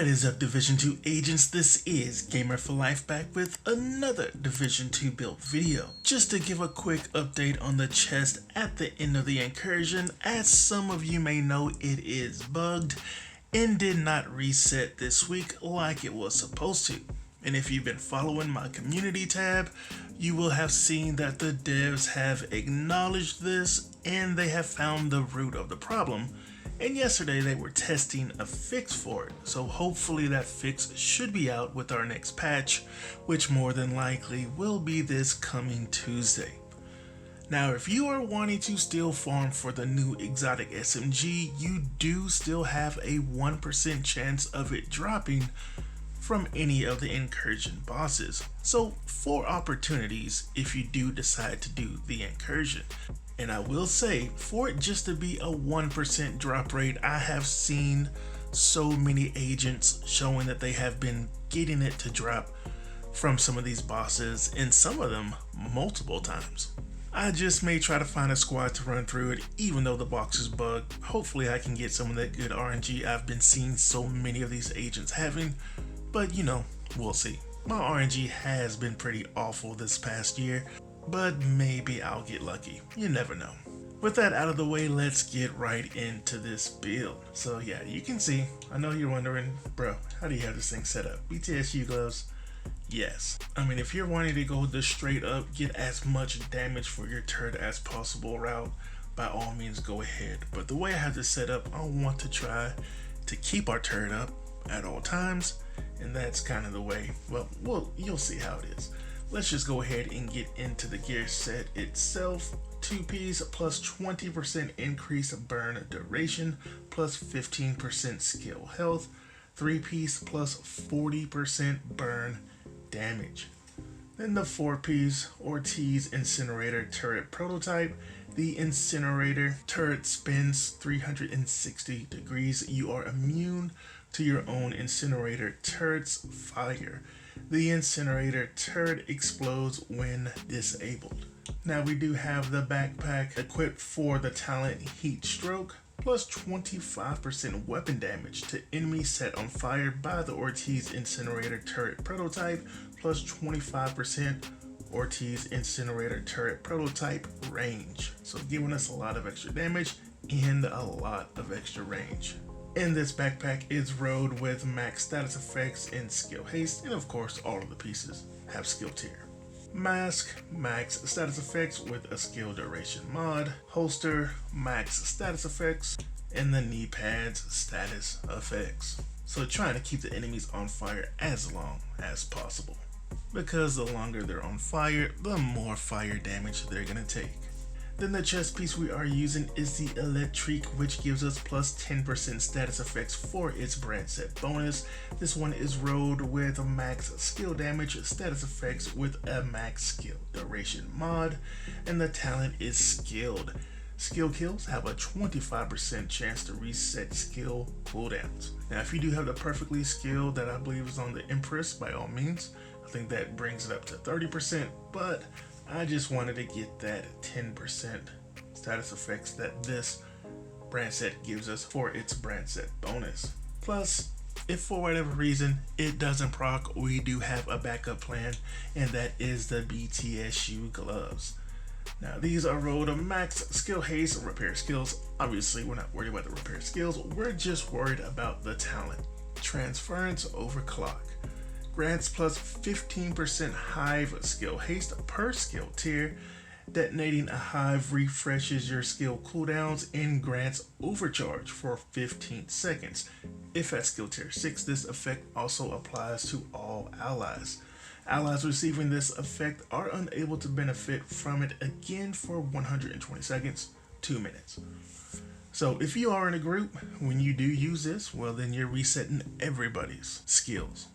What is up, Division 2 agents? This is Gamer for Life back with another Division 2 build video. Just to give a quick update on the chest at the end of the Incursion, as some of you may know, it is bugged and did not reset this week like it was supposed to. And if you've been following my community tab, you will have seen that the devs have acknowledged this and they have found the root of the problem. And yesterday they were testing a fix for it, so hopefully that fix should be out with our next patch, which more than likely will be this coming Tuesday. Now if you are wanting to still farm for the new exotic SMG, you do still have a 1% chance of it dropping from any of the Incursion bosses. So 4 opportunities if you do decide to do the Incursion. And I will say, for it just to be a 1% drop rate, I have seen so many agents showing that they have been getting it to drop from some of these bosses, and some of them multiple times. I just may try to find a squad to run through it, even though the box is bugged. Hopefully I can get some of that good RNG I've been seeing so many of these agents having, but you know, we'll see. My RNG has been pretty awful this past year, but maybe I'll get lucky. You never know. With that out of the way, let's get right into this build. So yeah, you can see, I know you're wondering, bro, how do you have this thing set up? BTSU gloves? Yes. I mean, if you're wanting to go the straight up, get as much damage for your turret as possible route, by all means go ahead. But the way I have this set up, I want to try to keep our turret up at all times, and that's kind of the way, well, you'll see how it is. Let's just go ahead and get into the gear set itself. 2-piece plus 20% increase burn duration plus 15% skill health. 3-piece plus 40% burn damage. Then the 4-piece Ortiz incinerator turret prototype. The incinerator turret spins 360 degrees. You are immune to your own incinerator turret's fire. The incinerator turret explodes when disabled. Now we do have the backpack equipped for the talent Heat Stroke, plus 25% weapon damage to enemies set on fire by the Ortiz incinerator turret prototype, plus 25% Ortiz incinerator turret prototype range. So giving us a lot of extra damage and a lot of extra range. And this backpack is rode with max status effects and skill haste, and of course all of the pieces have skill tier. Mask, max status effects with a skill duration mod. Holster, max status effects, and the knee pads status effects. So trying to keep the enemies on fire as long as possible, because the longer they're on fire, the more fire damage they're gonna take. Then the chest piece we are using is the Electric, which gives us plus 10% status effects for its brand set bonus. This one is rode with a max skill damage status effects with a max skill duration mod, and the talent is skilled. Skill kills have a 25% chance to reset skill cooldowns. Now if you do have the perfectly skilled that I believe is on the Empress, by all means, I think that brings it up to 30%, but I just wanted to get that 10% status effects that this brand set gives us for its brand set bonus. Plus, if for whatever reason it doesn't proc, we do have a backup plan, and that is the BTSU gloves. Now these are rolled a max skill haste repair skills. Obviously we're not worried about the repair skills, we're just worried about the talent. Transference overclock grants plus 15% hive skill haste per skill tier. Detonating a hive refreshes your skill cooldowns and grants overcharge for 15 seconds. If at skill tier 6, this effect also applies to all allies. Allies receiving this effect are unable to benefit from it again for 120 seconds, 2 minutes. So if you are in a group, when you do use this, well then you're resetting everybody's skills,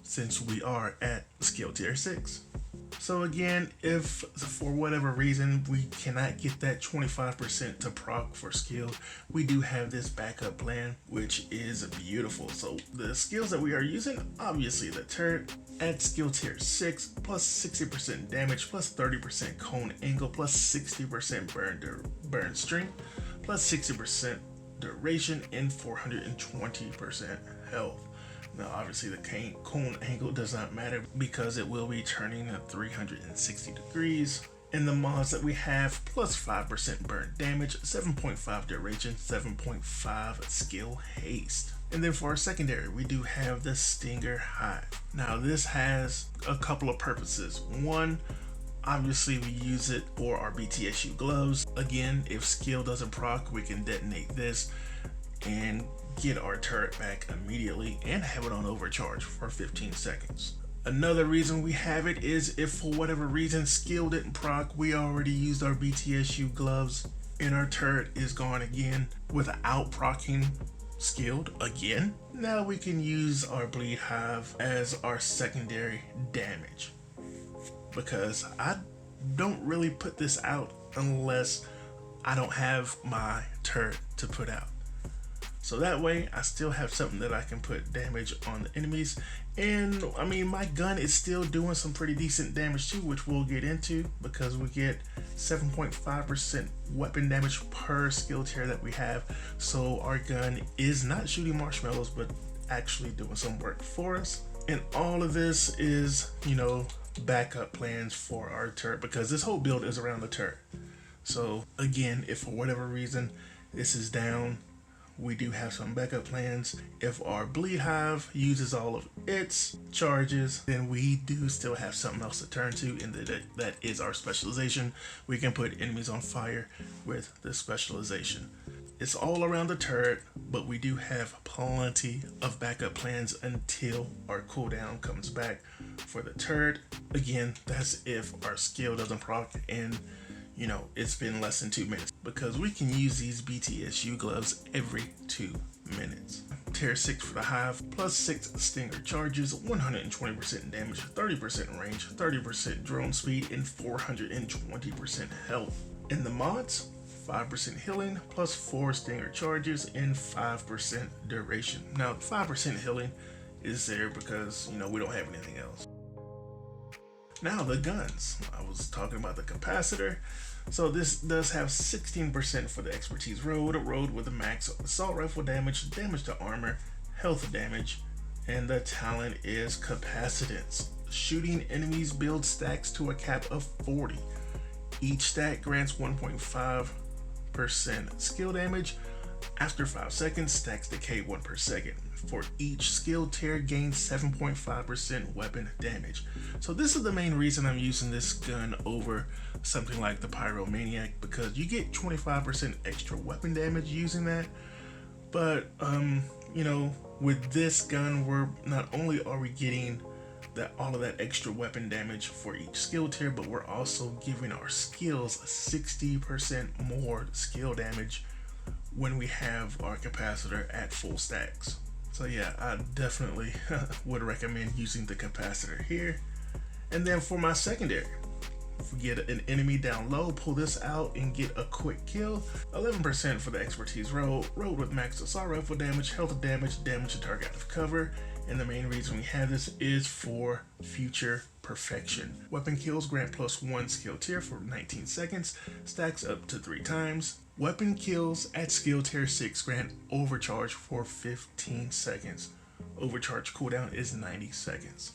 since we are at skill tier 6. So again, if for whatever reason we cannot get that 25% to proc for skill, we do have this backup plan, which is beautiful. So the skills that we are using, obviously the turret at skill tier 6, plus 60% damage, plus 30% cone angle, plus 60% burn strength, plus 60% duration, and 420% health. Now obviously the cone angle does not matter because it will be turning at 360 degrees. And the mods that we have, plus 5% burn damage, 7.5 duration, 7.5 skill haste. And then for our secondary, we do have the Stinger Hive. Now this has a couple of purposes. One, obviously we use it for our BTSU gloves. Again, if skill doesn't proc, we can detonate this and get our turret back immediately and have it on overcharge for 15 seconds. Another reason we have it is if for whatever reason skill didn't proc, we already used our BTSU gloves and our turret is gone again without proccing skilled again. Now we can use our Bleed Hive as our secondary damage, because I don't really put this out unless I don't have my turret to put out. So that way I still have something that I can put damage on the enemies. And I mean, my gun is still doing some pretty decent damage too, which we'll get into, because we get 7.5% weapon damage per skill tier that we have. So our gun is not shooting marshmallows, but actually doing some work for us. And all of this is, you know, backup plans for our turret, because this whole build is around the turret. So again, if for whatever reason this is down, we do have some backup plans. If our Bleed Hive uses all of its charges, then we do still have something else to turn to, and that is our Specialization. We can put enemies on fire with the Specialization. It's all around the turret, but we do have plenty of backup plans until our cooldown comes back for the turret. Again, that's if our skill doesn't proc and, you know, it's been less than 2 minutes, because we can use these BTSU gloves every 2 minutes. Tier 6 for the Hive, plus 6 Stinger charges, 120% damage, 30% range, 30% drone speed, and 420% health. In the mods, 5% healing, plus 4 Stinger charges, and 5% duration. Now, 5% healing is there because, you know, we don't have anything else. Now the guns. I was talking about the capacitor. So this does have 16% for the expertise road with a max assault rifle damage, damage to armor, health damage, and the talent is capacitance. Shooting enemies build stacks to a cap of 40. Each stack grants 1.5% skill damage. After 5 seconds, stacks decay 1 per second. For each skill tier, gains 7.5% weapon damage. So this is the main reason I'm using this gun over something like the Pyromaniac, because you get 25% extra weapon damage using that. But you know, with this gun, we're not only are we getting all of that extra weapon damage for each skill tier, but we're also giving our skills 60% more skill damage when we have our capacitor at full stacks. So yeah, I definitely would recommend using the capacitor here. And then for my secondary, if we get an enemy down low, pull this out and get a quick kill. 11% for the expertise road with max assault rifle damage, health damage, damage to target out of cover. And the main reason we have this is for future perfection. Weapon kills grant +1 skill tier for 19 seconds, stacks up to 3 times. Weapon kills at skill tier 6 grant overcharge for 15 seconds. Overcharge cooldown is 90 seconds.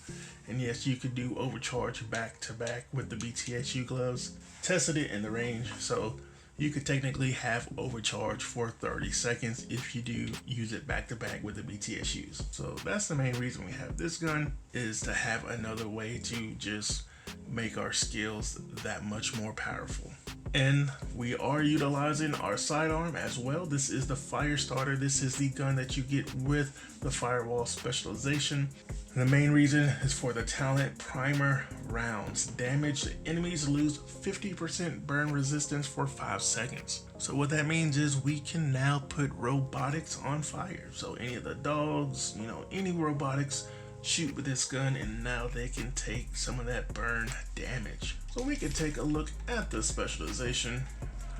And yes, you could do overcharge back to back with the BTSU gloves. Tested it in the range, so you could technically have overcharge for 30 seconds if you do use it back to back with the BTSUs. So that's the main reason we have this gun, is to have another way to just make our skills that much more powerful. And we are utilizing our sidearm as well. This is the fire starter. This is the gun that you get with the firewall specialization. And the main reason is for the talent primer rounds. Damage enemies lose 50% burn resistance for 5 seconds. So what that means is we can now put robotics on fire. So any of the dogs, you know, any robotics, shoot with this gun and now they can take some of that burn damage. So we can take a look at the specialization.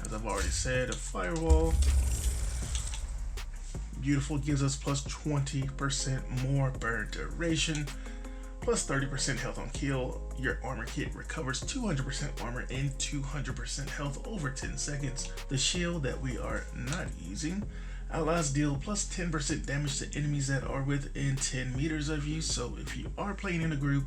As I've already said, a firewall. Beautiful, gives us +20% more burn duration, +30% health on kill. Your armor kit recovers 200% armor and 200% health over 10 seconds. The shield that we are not using Outlaws deal plus 10% damage to enemies that are within 10 meters of you, so if you are playing in a group,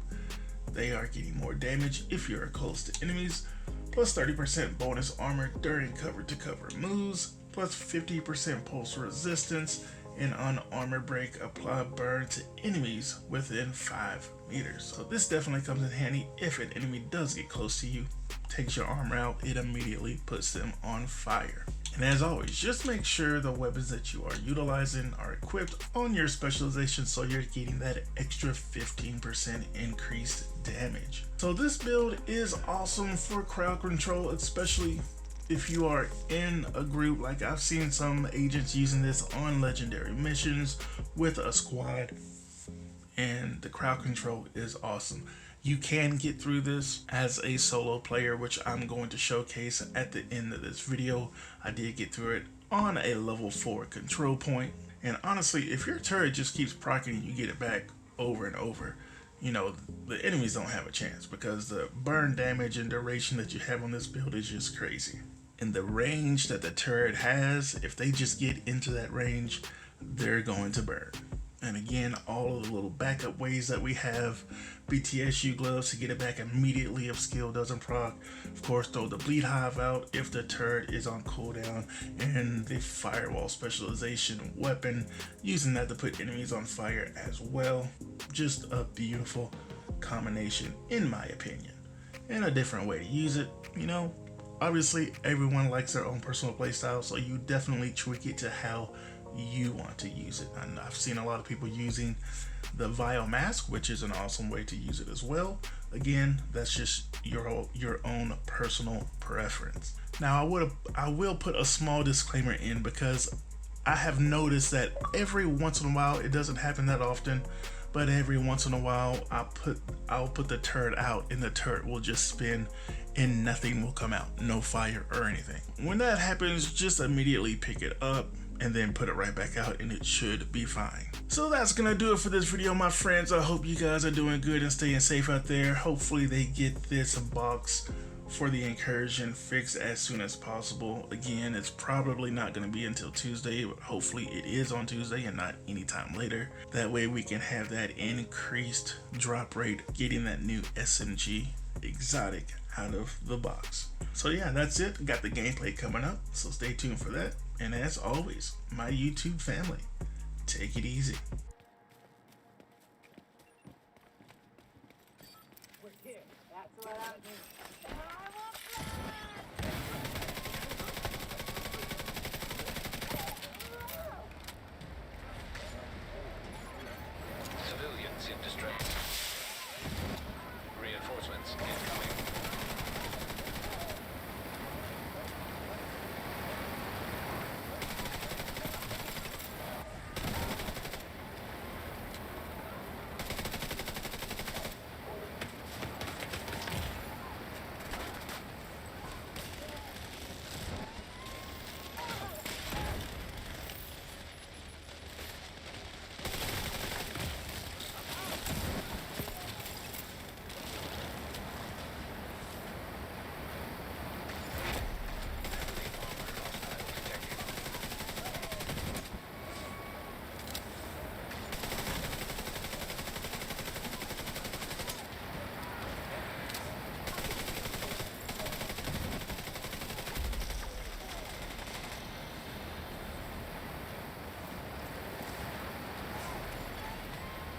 they are getting more damage if you are close to enemies. Plus 30% bonus armor during cover-to-cover moves, plus 50% pulse resistance, and on armor break, apply burn to enemies within 5 meters. So this definitely comes in handy if an enemy does get close to you. Takes your armor out, it immediately puts them on fire. And as always, just make sure the weapons that you are utilizing are equipped on your specialization so you're getting that extra 15% increased damage. So this build is awesome for crowd control, especially if you are in a group. Like I've seen some agents using this on legendary missions with a squad, and the crowd control is awesome. You can get through this as a solo player, which I'm going to showcase at the end of this video. I did get through it on a level 4 control point. And honestly, if your turret just keeps proccing and you get it back over and over, you know, the enemies don't have a chance because the burn damage and duration that you have on this build is just crazy. And the range that the turret has, if they just get into that range, they're going to burn. And again, all of the little backup ways that we have: BTSU gloves to get it back immediately if skill doesn't proc. Of course, throw the bleed hive out if the turret is on cooldown, and the firewall specialization weapon, using that to put enemies on fire as well. Just a beautiful combination in my opinion, and a different way to use it. You know, obviously everyone likes their own personal playstyle, so you definitely tweak it to how you want to use it. And I've seen a lot of people using the vial mask, which is an awesome way to use it as well. Again, that's just your own personal preference. Now I will put a small disclaimer in, because I have noticed that every once in a while, it doesn't happen that often, but every once in a while I'll put the turret out and the turret will just spin and nothing will come out, no fire or anything. When that happens, just immediately pick it up and then put it right back out and it should be fine. So that's gonna do it for this video, my friends. I hope you guys are doing good and staying safe out there. Hopefully they get this box for the Incursion fixed as soon as possible. Again, it's probably not gonna be until Tuesday, but hopefully it is on Tuesday and not anytime later. That way we can have that increased drop rate, getting that new SMG exotic out of the box. So yeah, that's it. Got the gameplay coming up, so stay tuned for that. And as always, my YouTube family, take it easy. Civilians in distress. Reinforcements incoming.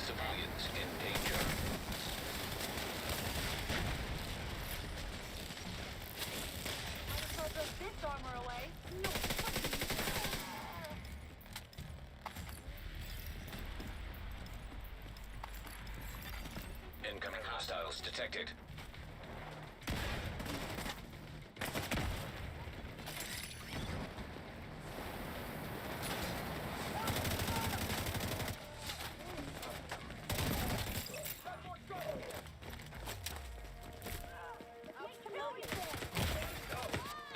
Civilians in danger. I'll throw this armor away. No Incoming hostiles detected.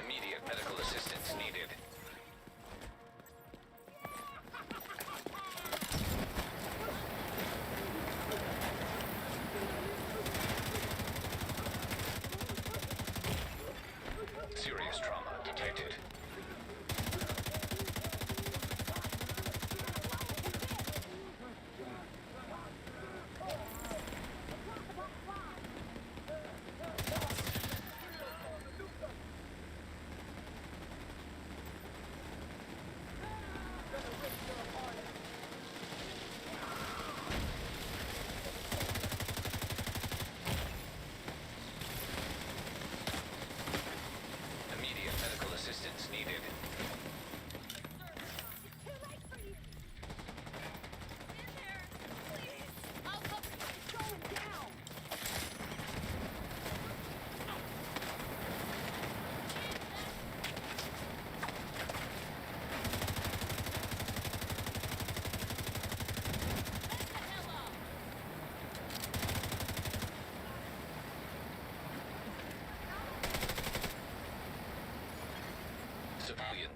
Immediate medical assistance needed.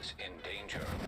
civilians in danger.